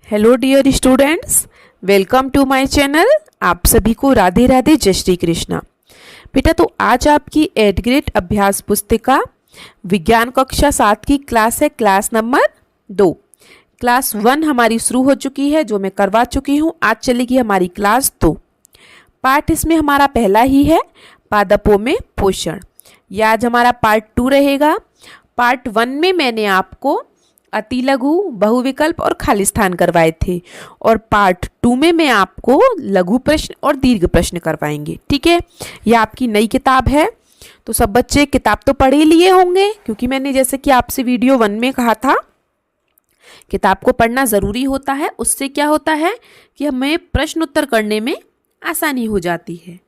Hello dear students, welcome to my channel. आप सभी को राधे राधे, जय श्री कृष्णा। बेटा, तो आज आपकी 8th ग्रेड अभ्यास पुस्तिका विज्ञान कक्षा 7 की क्लास है, क्लास नंबर 2। क्लास 1 हमारी शुरू हो चुकी है, जो मैं करवा चुकी हूँ। आज चलेगी हमारी क्लास 2। पार्ट इसमें हमारा पहला ही है, पादपों में पोषण। यह आज हमारा पार्ट 2 रहेगा। पार्ट 1 में मैंने आपको अति लघु, बहुविकल्प और खाली स्थान करवाए थे, और पार्ट 2 में मैं आपको लघु प्रश्न और दीर्घ प्रश्न करवाएंगे। ठीक है, यह आपकी नई किताब है, तो सब बच्चे किताब तो पढ़ ही लिए होंगे, क्योंकि मैंने जैसे कि आपसे वीडियो 1 में कहा था, किताब को पढ़ना ज़रूरी होता है। उससे क्या होता है कि हमें प्रश्न उत्तर करने में आसानी हो जाती है।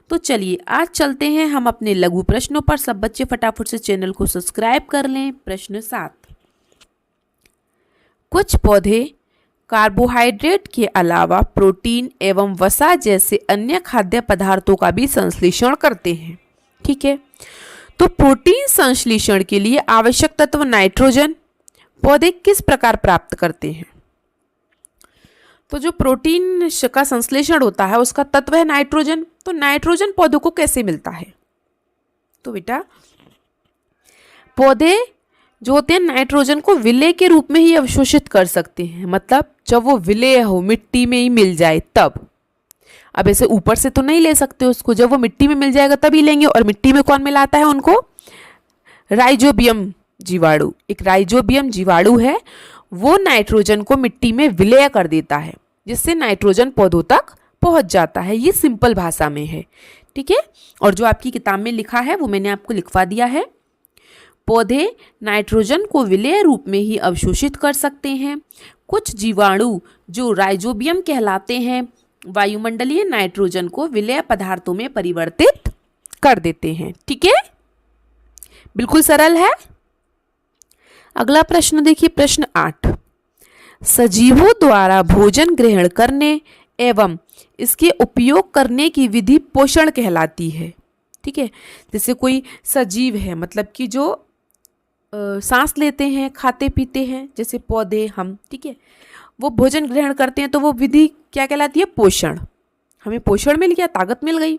तो चलिए आज चलते हैं हम अपने लघु प्रश्नों पर। सब बच्चे फटाफट से चैनल को सब्सक्राइब कर लें। प्रश्न 7। कुछ पौधे कार्बोहाइड्रेट के अलावा प्रोटीन एवं वसा जैसे अन्य खाद्य पदार्थों का भी संश्लेषण करते हैं। ठीक है, तो प्रोटीन संश्लेषण के लिए आवश्यक तत्व नाइट्रोजन पौधे किस प्रकार प्राप्त करते हैं? तो जो प्रोटीन का संश्लेषण होता है उसका तत्व है नाइट्रोजन। तो नाइट्रोजन पौधों को कैसे मिलता है? तो बेटा, पौधे जो होते हैं नाइट्रोजन को विलेय के रूप में ही अवशोषित कर सकते हैं। मतलब जब वो विलेय हो, मिट्टी में ही मिल जाए तब। अब ऐसे ऊपर से तो नहीं ले सकते उसको, जब वो मिट्टी में मिल जाएगा तभी लेंगे। और मिट्टी में कौन मिलाता है उनको? राइजोबियम जीवाणु। एक राइजोबियम जीवाणु है, वो नाइट्रोजन को मिट्टी में विलेय कर देता है, जिससे नाइट्रोजन पौधों तक पहुंच जाता है। ये सिंपल भाषा में है। ठीक है, और जो आपकी किताब में लिखा है वो मैंने आपको लिखवा दिया है। पौधे नाइट्रोजन को विलेय रूप में ही अवशोषित कर सकते हैं। कुछ जीवाणु जो राइजोबियम कहलाते हैं, वायुमंडलीय नाइट्रोजन को विलेय पदार्थों में परिवर्तित कर देते हैं। ठीक है, बिल्कुल सरल है। अगला प्रश्न देखिए, प्रश्न 8। सजीवों द्वारा भोजन ग्रहण करने एवं इसके उपयोग करने की विधि पोषण कहलाती है। ठीक है, जैसे कोई सजीव है, मतलब कि जो सांस लेते हैं, खाते पीते हैं, जैसे पौधे, हम। ठीक है, वो भोजन ग्रहण करते हैं, तो वो विधि क्या कहलाती है? पोषण। हमें पोषण मिल गया, ताकत मिल गई।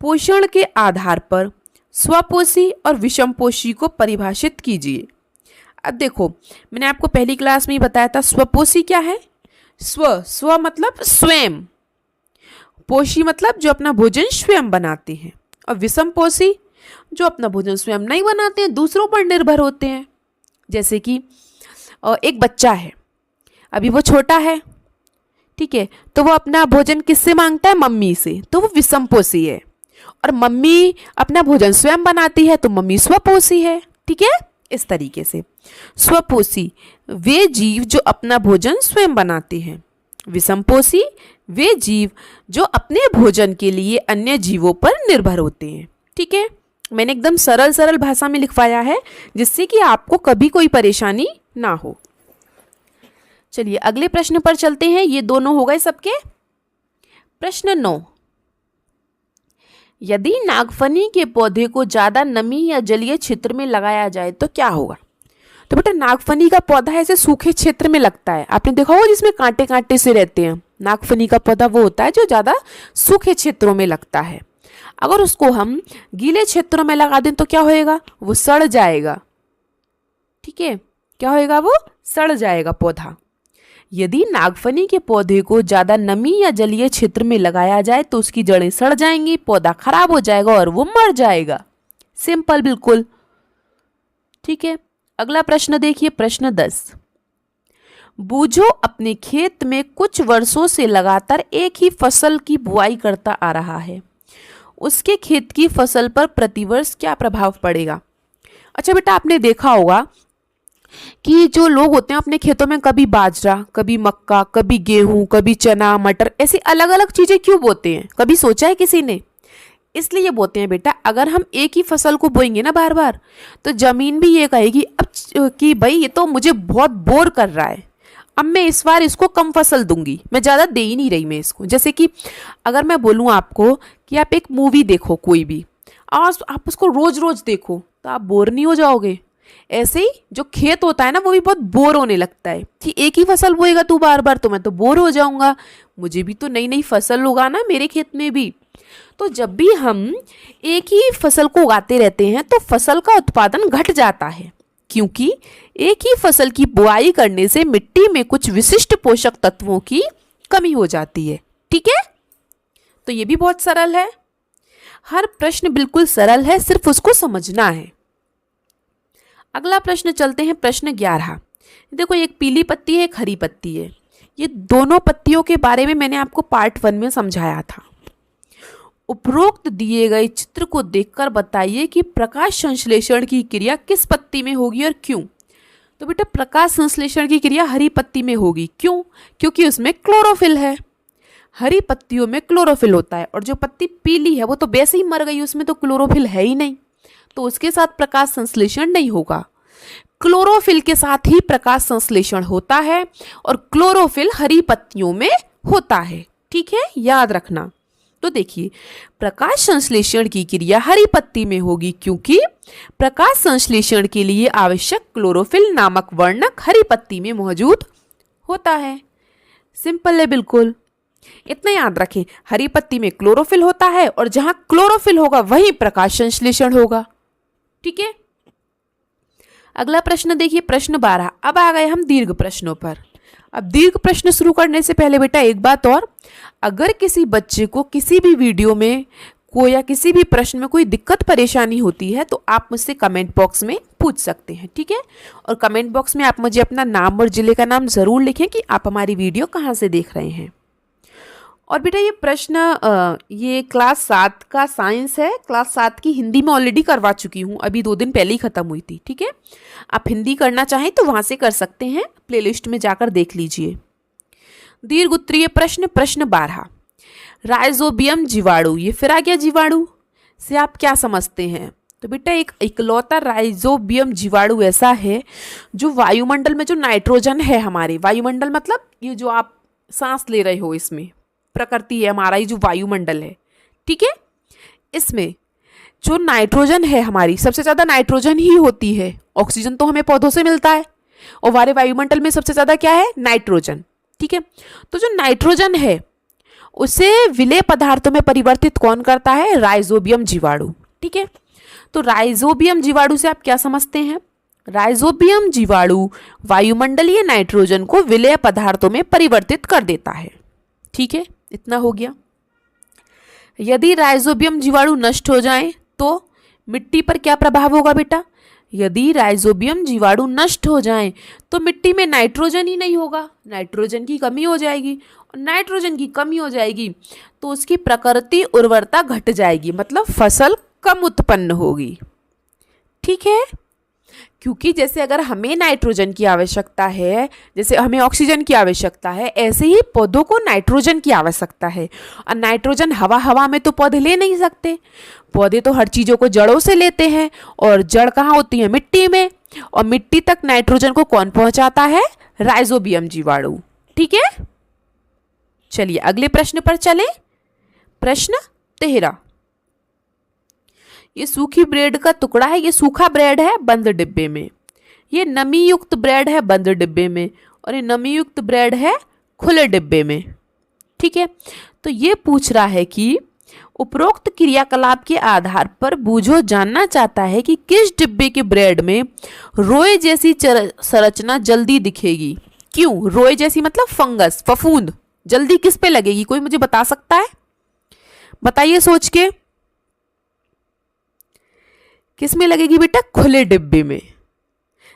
पोषण के आधार पर स्वपोषी और विषमपोषी को परिभाषित कीजिए। अब देखो, मैंने आपको पहली क्लास में ही बताया था स्वपोषी क्या है। स्व मतलब स्वयं, पोषी मतलब जो अपना भोजन स्वयं बनाते हैं, और विषमपोषी जो अपना भोजन स्वयं नहीं बनाते हैं, दूसरों पर निर्भर होते हैं। जैसे कि एक बच्चा है, अभी वो छोटा है, ठीक है, तो वो अपना भोजन किससे मांगता है? मम्मी से, तो वो विषमपोषी है। और मम्मी अपना भोजन स्वयं बनाती है, तो मम्मी स्वपोषी है। ठीक है, इस तरीके से स्वपोषी वे जीव जो अपना भोजन स्वयं बनाते हैं। विषमपोषी वे जीव जो अपने भोजन के लिए अन्य जीवों पर निर्भर होते हैं। ठीक है, मैंने एकदम सरल भाषा में लिखवाया है, जिससे कि आपको कभी कोई परेशानी ना हो। चलिए अगले प्रश्न पर चलते हैं। ये दोनों हो गए सबके। प्रश्न 9। यदि नागफनी के पौधे को ज्यादा नमी या जलीय क्षेत्र में लगाया जाए तो क्या होगा? तो बेटा, नागफनी का पौधा ऐसे सूखे क्षेत्र में लगता है। आपने देखा होगा जिसमें कांटे कांटे से रहते हैं। नागफनी का पौधा वो होता है जो ज्यादा सूखे क्षेत्रों में लगता है। अगर उसको हम गीले क्षेत्रों में लगा दें तो क्या होएगा? वो सड़ जाएगा। ठीक है, क्या होएगा? वो सड़ जाएगा पौधा। यदि नागफनी के पौधे को ज्यादा नमी या जलीय क्षेत्र में लगाया जाए तो उसकी जड़ें सड़ जाएंगी, पौधा खराब हो जाएगा और वो मर जाएगा। सिंपल, बिल्कुल। ठीक है, अगला प्रश्न देखिए, प्रश्न 10। बूझो अपने खेत में कुछ वर्षों से लगातार एक ही फसल की बुआई करता आ रहा है। उसके खेत की फसल पर प्रतिवर्ष क्या प्रभाव पड़ेगा? अच्छा बेटा, आपने देखा होगा कि जो लोग होते हैं अपने खेतों में कभी बाजरा, कभी मक्का, कभी गेहूं, कभी चना, मटर, ऐसी अलग अलग चीजें क्यों बोते हैं? कभी सोचा है किसी ने? इसलिए बोते हैं बेटा, अगर हम एक ही फसल को बोएंगे ना बार बार, तो जमीन भी ये कहेगी अब कि भाई ये तो मुझे बहुत बोर कर रहा है, अब मैं इस बार इसको कम फसल दूंगी, मैं ज़्यादा दे ही नहीं रही मैं इसको। जैसे कि अगर मैं बोलूँ आपको कि आप एक मूवी देखो कोई भी, और आप उसको रोज रोज देखो, तो आप बोर नहीं हो जाओगे? ऐसे ही जो खेत होता है ना वो भी बहुत बोर होने लगता है कि एक ही फसल बोएगा तू बार बार, तो मैं तो बोर हो जाऊंगा, मुझे भी तो नई नई फसल उगाना मेरे खेत में भी। तो जब भी हम एक ही फसल को उगाते रहते हैं तो फसल का उत्पादन घट जाता है, क्योंकि एक ही फसल की बुआई करने से मिट्टी में कुछ विशिष्ट पोषक तत्वों की कमी हो जाती है। ठीक है, तो ये भी बहुत सरल है। हर प्रश्न बिल्कुल सरल है, सिर्फ उसको समझना है। अगला प्रश्न चलते हैं, प्रश्न 11। देखो, एक पीली पत्ती है, एक हरी पत्ती है। ये दोनों पत्तियों के बारे में मैंने आपको पार्ट 1 में समझाया था। उपरोक्त दिए गए चित्र को देखकर बताइए कि प्रकाश संश्लेषण की क्रिया किस पत्ती में होगी और क्यों। तो बेटा, प्रकाश संश्लेषण की क्रिया हरी पत्ती में होगी। क्यों? क्योंकि उसमें क्लोरोफिल है। हरी पत्तियों में क्लोरोफिल होता है, और जो पत्ती पीली है वो तो वैसे ही मर गई, उसमें तो क्लोरोफिल है ही नहीं, तो उसके साथ प्रकाश संश्लेषण नहीं होगा। क्लोरोफिल के साथ ही प्रकाश संश्लेषण होता है, और क्लोरोफिल हरी पत्तियों में होता है। ठीक है, याद रखना। तो देखिए, प्रकाश संश्लेषण की क्रिया हरी पत्ती में होगी क्योंकि प्रकाश संश्लेषण के लिए आवश्यक क्लोरोफिल नामक वर्णक हरी पत्ती में मौजूद होता है। सिंपल है बिल्कुल, इतना याद रखें। हरी पत्ती में क्लोरोफिल होता है, और जहां क्लोरोफिल होगा वहीं प्रकाश संश्लेषण होगा। ठीक है, अगला प्रश्न देखिए, प्रश्न 12। अब आ गए हम दीर्घ प्रश्नों पर। अब दीर्घ प्रश्न शुरू करने से पहले बेटा एक बात और, अगर किसी बच्चे को किसी भी वीडियो में या किसी भी प्रश्न में कोई दिक्कत परेशानी होती है तो आप मुझसे कमेंट बॉक्स में पूछ सकते हैं। ठीक है, और कमेंट बॉक्स में आप मुझे अपना नाम और जिले का नाम ज़रूर लिखें कि आप हमारी वीडियो कहाँ से देख रहे हैं। और बेटा, ये प्रश्न ये क्लास 7 का साइंस है। क्लास 7 की हिंदी में ऑलरेडी करवा चुकी हूँ, अभी 2 दिन पहले ही ख़त्म हुई थी। ठीक है, आप हिंदी करना चाहें तो वहाँ से कर सकते हैं, प्लेलिस्ट में जाकर देख लीजिए। दीर्घ उत्तरीय प्रश्न, प्रश्न 12। राइजोबियम जीवाणु, ये फिर आ गया जीवाणु से आप क्या समझते हैं? तो बेटा, एक इकलौता राइजोबियम जीवाणु ऐसा है जो वायुमंडल में जो नाइट्रोजन है, हमारे वायुमंडल मतलब ये जो आप सांस ले रहे हो, इसमें प्रकृति है हमारा, ये जो वायुमंडल है, ठीक है, इसमें जो नाइट्रोजन है हमारी, सबसे ज़्यादा नाइट्रोजन ही होती है। ऑक्सीजन तो हमें पौधों से मिलता है, और हमारे वायुमंडल में सबसे ज़्यादा क्या है? नाइट्रोजन। ठीक है, तो जो नाइट्रोजन है उसे विलेय पदार्थों में परिवर्तित कौन करता है? राइजोबियम जीवाणु। ठीक है, तो राइजोबियम जीवाणु से आप क्या समझते हैं? राइजोबियम जीवाणु वायुमंडलीय नाइट्रोजन को विलेय पदार्थों में परिवर्तित कर देता है। ठीक है, इतना हो गया। यदि राइजोबियम जीवाणु नष्ट हो जाए तो मिट्टी पर क्या प्रभाव होगा बेटा? यदि राइजोबियम जीवाणु नष्ट हो जाए तो मिट्टी में नाइट्रोजन ही नहीं होगा, नाइट्रोजन की कमी हो जाएगी, और नाइट्रोजन की कमी हो जाएगी तो उसकी प्रकृति उर्वरता घट जाएगी, मतलब फसल कम उत्पन्न होगी। ठीक है, क्योंकि जैसे अगर हमें नाइट्रोजन की आवश्यकता है, जैसे हमें ऑक्सीजन की आवश्यकता है, ऐसे ही पौधों को नाइट्रोजन की आवश्यकता है। और नाइट्रोजन हवा में तो पौधे ले नहीं सकते, पौधे तो हर चीज़ों को जड़ों से लेते हैं, और जड़ कहाँ होती है? मिट्टी में, और मिट्टी तक नाइट्रोजन को कौन पहुंचाता है? राइजोबियम जीवाणु। ठीक है, चलिए अगले प्रश्न पर चलें। प्रश्न 13। ये सूखी ब्रेड का टुकड़ा है, ये सूखा ब्रेड है बंद डिब्बे में, ये नमी युक्त ब्रेड है बंद डिब्बे में, और ये नमी युक्त ब्रेड है खुले डिब्बे में। ठीक है, तो ये पूछ रहा है कि उपरोक्त क्रियाकलाप के आधार पर बूझो जानना चाहता है कि किस डिब्बे के ब्रेड में रोए जैसी संरचना जल्दी दिखेगी। क्यों? रोए जैसी मतलब फंगस, फफूंद जल्दी किस पे लगेगी? कोई मुझे बता सकता है? बताइए सोच के। किस में लगेगी बेटा? खुले डिब्बे में।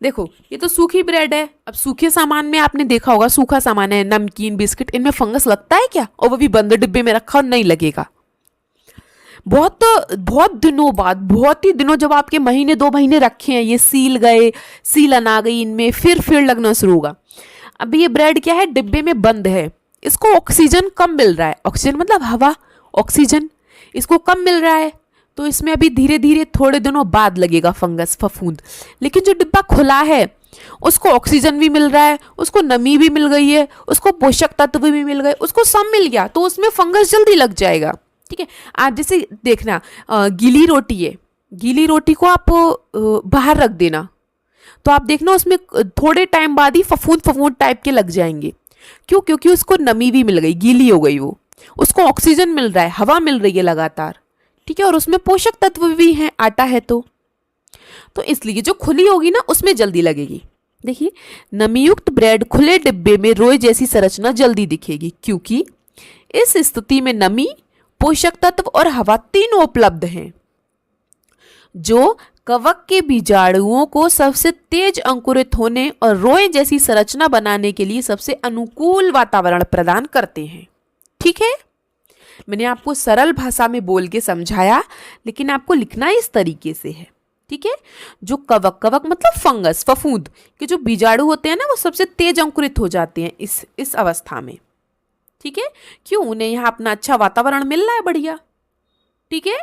देखो, ये तो सूखी ब्रेड है। अब सूखे सामान में आपने देखा होगा, सूखा सामान है, नमकीन, बिस्किट, इनमें फंगस लगता है क्या? और वो भी बंद डिब्बे में रखा और नहीं लगेगा। बहुत दिनों बाद, बहुत ही दिनों, जब आपके महीने 2 महीने रखे हैं, ये सील गए, सीलन आ गई इनमें, फिर लगना शुरू होगा। अब ये ब्रेड क्या है? डिब्बे में बंद है, इसको ऑक्सीजन कम मिल रहा है। ऑक्सीजन मतलब हवा, ऑक्सीजन इसको कम मिल रहा है, तो इसमें अभी धीरे धीरे थोड़े दिनों बाद लगेगा फंगस, फफूंद। लेकिन जो डिब्बा खुला है उसको ऑक्सीजन भी मिल रहा है, उसको नमी भी मिल गई है, उसको पोषक तत्व भी मिल गए, उसको सब मिल गया, तो उसमें फंगस जल्दी लग जाएगा। ठीक है, आप जैसे देखना, गीली रोटी है, गीली रोटी को आप बाहर रख देना, तो आप देखना उसमें थोड़े टाइम बाद ही फफूंद फफूंद टाइप के लग जाएंगे। क्यों? क्योंकि उसको नमी भी मिल गई, गीली हो गई, वो उसको ऑक्सीजन मिल रहा है, हवा मिल रही है लगातार, ठीक है, और उसमें पोषक तत्व भी हैं, आटा है तो इसलिए जो खुली होगी ना उसमें जल्दी लगेगी। देखिए, नमीयुक्त ब्रेड खुले डिब्बे में रोए जैसी संरचना जल्दी दिखेगी, क्योंकि इस स्थिति में नमी, पोषक तत्व और हवा तीनों उपलब्ध हैं, जो कवक के बीजाणुओं को सबसे तेज अंकुरित होने और रोए जैसी संरचना बनाने के लिए सबसे अनुकूल वातावरण प्रदान करते हैं। ठीक है, मैंने आपको सरल भाषा में बोल के समझाया, लेकिन आपको लिखना इस तरीके से है। ठीक है, जो कवक मतलब फंगस, फफूंद के जो बीजाणु होते हैं ना, वो सबसे तेज अंकुरित हो जाते हैं इस अवस्था में। ठीक है, क्यों? उन्हें यहाँ अपना अच्छा वातावरण मिल रहा है, बढ़िया। ठीक है,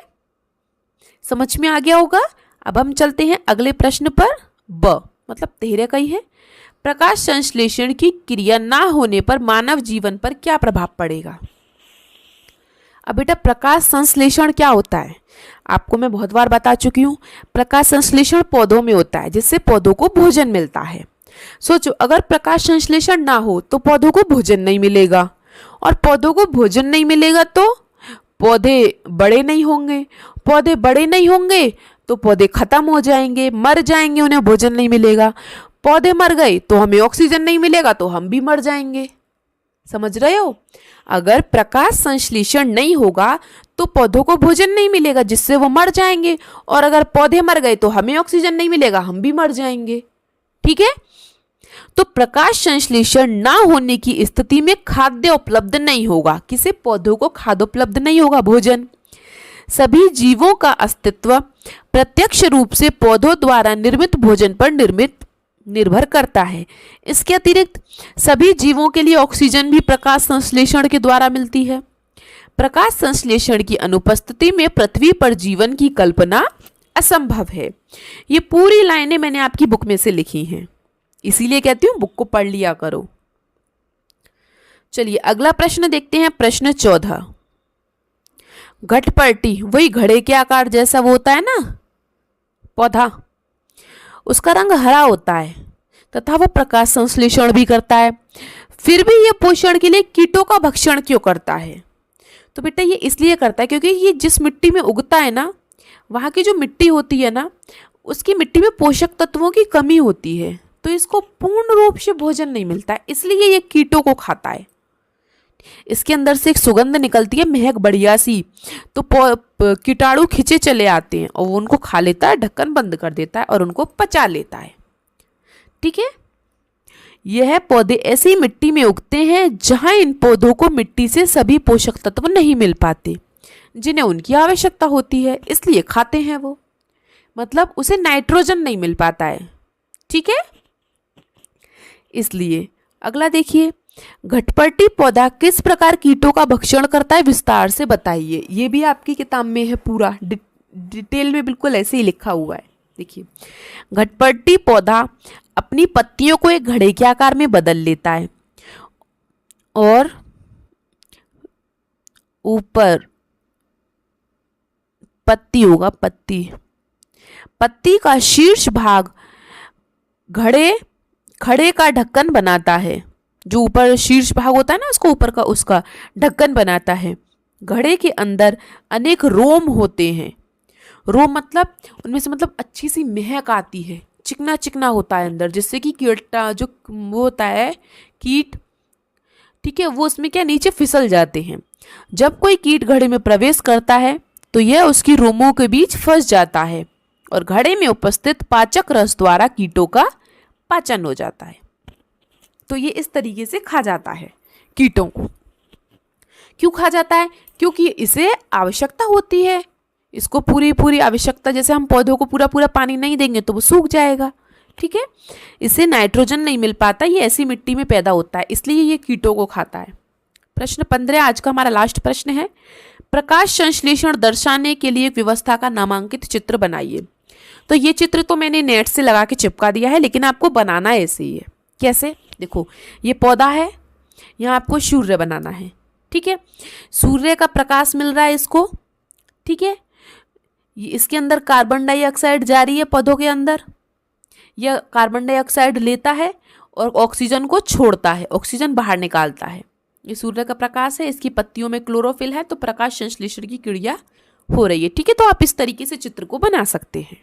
समझ में आ गया होगा। अब हम चलते हैं अगले प्रश्न पर। ब मतलब 13 का ही है। प्रकाश संश्लेषण की क्रिया ना होने पर मानव जीवन पर क्या प्रभाव पड़ेगा? अब बेटा, प्रकाश संश्लेषण क्या होता है आपको मैं बहुत बार बता चुकी हूँ। प्रकाश संश्लेषण पौधों में होता है, जिससे पौधों को भोजन मिलता है। सोचो, अगर प्रकाश संश्लेषण ना हो तो पौधों को भोजन नहीं मिलेगा, और पौधों को भोजन नहीं मिलेगा तो पौधे बड़े नहीं होंगे, पौधे बड़े नहीं होंगे तो पौधे खत्म हो जाएंगे, मर जाएंगे, उन्हें भोजन नहीं मिलेगा। पौधे मर गए तो हमें ऑक्सीजन नहीं मिलेगा, तो हम भी मर जाएंगे। समझ रहे हो? अगर प्रकाश संश्लेषण नहीं होगा तो पौधों को भोजन नहीं मिलेगा, जिससे वो मर जाएंगे, और अगर पौधे मर गए तो हमें ऑक्सीजन नहीं मिलेगा, हम भी मर जाएंगे। ठीक है, तो प्रकाश संश्लेषण ना होने की स्थिति में खाद्य उपलब्ध नहीं होगा। किसे? पौधों को खाद्य उपलब्ध नहीं होगा, भोजन। सभी जीवों का अस्तित्व प्रत्यक्ष रूप से पौधों द्वारा निर्मित भोजन पर निर्भर करता है। इसके अतिरिक्त सभी जीवों के लिए ऑक्सीजन भी प्रकाश संश्लेषण के द्वारा मिलती है। प्रकाश संश्लेषण की अनुपस्थिति में पृथ्वी पर जीवन की कल्पना असंभव है। ये पूरी लाइनें मैंने आपकी बुक में से लिखी हैं, इसीलिए कहती हूँ बुक को पढ़ लिया करो। चलिए अगला प्रश्न देखते हैं, प्रश्न 14। घटपर्टी, वही घड़े के आकार जैसा वो होता है ना पौधा, उसका रंग हरा होता है तथा वो प्रकाश संश्लेषण भी करता है। फिर भी ये पोषण के लिए कीटों का भक्षण क्यों करता है? तो बेटा ये इसलिए करता है क्योंकि ये जिस मिट्टी में उगता है ना, वहाँ की जो मिट्टी होती है ना, उसकी मिट्टी में पोषक तत्वों की कमी होती है, तो इसको पूर्ण रूप से भोजन नहीं मिलता है, इसलिए ये कीटों को खाता है। इसके अंदर से एक सुगंध निकलती है, महक बढ़िया सी, तो कीटाणु खिंचे चले आते हैं और वो उनको खा लेता है, ढक्कन बंद कर देता है और उनको पचा लेता है। ठीक है, यह पौधे ऐसी मिट्टी में उगते हैं जहां इन पौधों को मिट्टी से सभी पोषक तत्व नहीं मिल पाते जिन्हें उनकी आवश्यकता होती है, इसलिए खाते हैं वो। मतलब उसे नाइट्रोजन नहीं मिल पाता है। ठीक है, इसलिए अगला देखिए, घटपर्टी पौधा किस प्रकार कीटों का भक्षण करता है, विस्तार से बताइए। ये भी आपकी किताब में है, पूरा डिटेल में बिल्कुल ऐसे ही लिखा हुआ है। देखिए, घटपर्टी पौधा अपनी पत्तियों को एक घड़े के आकार में बदल लेता है और ऊपर पत्ती होगा, पत्ती का शीर्ष भाग खड़े का ढक्कन बनाता है। जो ऊपर शीर्ष भाग होता है ना, उसको ऊपर का उसका ढक्कन बनाता है। घड़े के अंदर अनेक रोम होते हैं। रोम मतलब उनमें से मतलब अच्छी सी महक आती है, चिकना चिकना होता है अंदर, जिससे कि कीटा जो वो होता है कीट, ठीक है, वो उसमें क्या नीचे फिसल जाते हैं। जब कोई कीट घड़े में प्रवेश करता है तो यह उसकी रोमों के बीच फंस जाता है और घड़े में उपस्थित पाचक रस द्वारा कीटों का पाचन हो जाता है। तो ये इस तरीके से खा जाता है कीटों को। क्यों खा जाता है? क्योंकि इसे आवश्यकता होती है, इसको पूरी आवश्यकता। जैसे हम पौधों को पूरा पानी नहीं देंगे तो वो सूख जाएगा। ठीक है, इसे नाइट्रोजन नहीं मिल पाता, ये ऐसी मिट्टी में पैदा होता है, इसलिए ये कीटों को खाता है। प्रश्न 15 आज का हमारा लास्ट प्रश्न है। प्रकाश संश्लेषण दर्शाने के लिए एक व्यवस्था का नामांकित चित्र बनाइए। तो ये चित्र तो मैंने नेट से लगा के चिपका दिया है, लेकिन आपको बनाना ऐसे ही है। कैसे? देखो, ये पौधा है, यहाँ आपको सूर्य बनाना है। ठीक है, सूर्य का प्रकाश मिल रहा है इसको। ठीक है, ये इसके अंदर कार्बन डाइऑक्साइड जा रही है पौधों के अंदर, यह कार्बन डाइऑक्साइड लेता है और ऑक्सीजन को छोड़ता है, ऑक्सीजन बाहर निकालता है। ये सूर्य का प्रकाश है, इसकी पत्तियों में क्लोरोफिल है, तो प्रकाश संश्लेषण की क्रिया हो रही है। ठीक है, तो आप इस तरीके से चित्र को बना सकते हैं।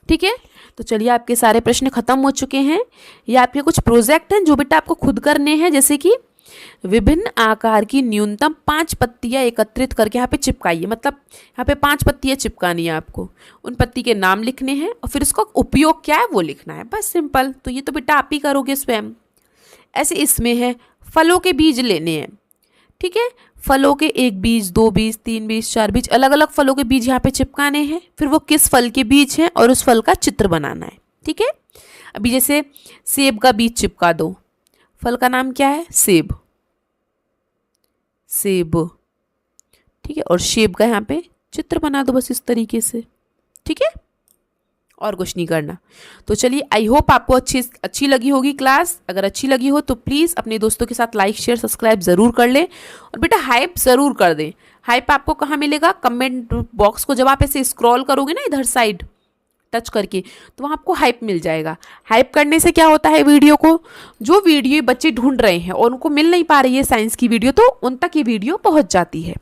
ठीक है, तो चलिए आपके सारे प्रश्न खत्म हो चुके हैं। ये आपके कुछ प्रोजेक्ट हैं जो बेटा आपको खुद करने हैं, जैसे कि विभिन्न आकार की न्यूनतम 5 पत्तियां एकत्रित करके यहाँ पे चिपकाइए। मतलब यहाँ पे 5 पत्तियां चिपकानी है आपको, उन पत्ती के नाम लिखने हैं और फिर उसका उपयोग क्या है वो लिखना है, बस सिंपल। तो ये तो बेटा आप ही करोगे स्वयं। ऐसे इसमें है फलों के बीज लेने हैं। ठीक है, फलों के 1 बीज, 2 बीज, 3 बीज, 4 बीज, अलग अलग फलों के बीज यहाँ पे चिपकाने हैं। फिर वो किस फल के बीज हैं और उस फल का चित्र बनाना है। ठीक है, अभी जैसे सेब का बीज चिपका दो, फल का नाम क्या है, सेब, सेब। ठीक है, और सेब का यहाँ पे चित्र बना दो बस इस तरीके से। ठीक है, और कुछ नहीं करना। तो चलिए, आई होप आपको अच्छी लगी होगी क्लास। अगर अच्छी लगी हो तो प्लीज़ अपने दोस्तों के साथ लाइक शेयर सब्सक्राइब ज़रूर कर लें और बेटा हाइप ज़रूर कर दें। हाइप आपको कहाँ मिलेगा, कमेंट बॉक्स को जब आप ऐसे स्क्रॉल करोगे ना इधर साइड टच करके, तो वहाँ आपको हाइप मिल जाएगा। हाइप करने से क्या होता है, वीडियो को, जो वीडियो बच्चे ढूंढ रहे हैं और उनको मिल नहीं पा रही है साइंस की वीडियो, तो उन तक ये वीडियो पहुँच जाती है।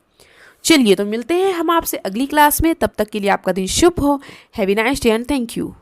चलिए, तो मिलते हैं हम आपसे अगली क्लास में। तब तक के लिए आपका दिन शुभ हो। Have a nice day and thank you.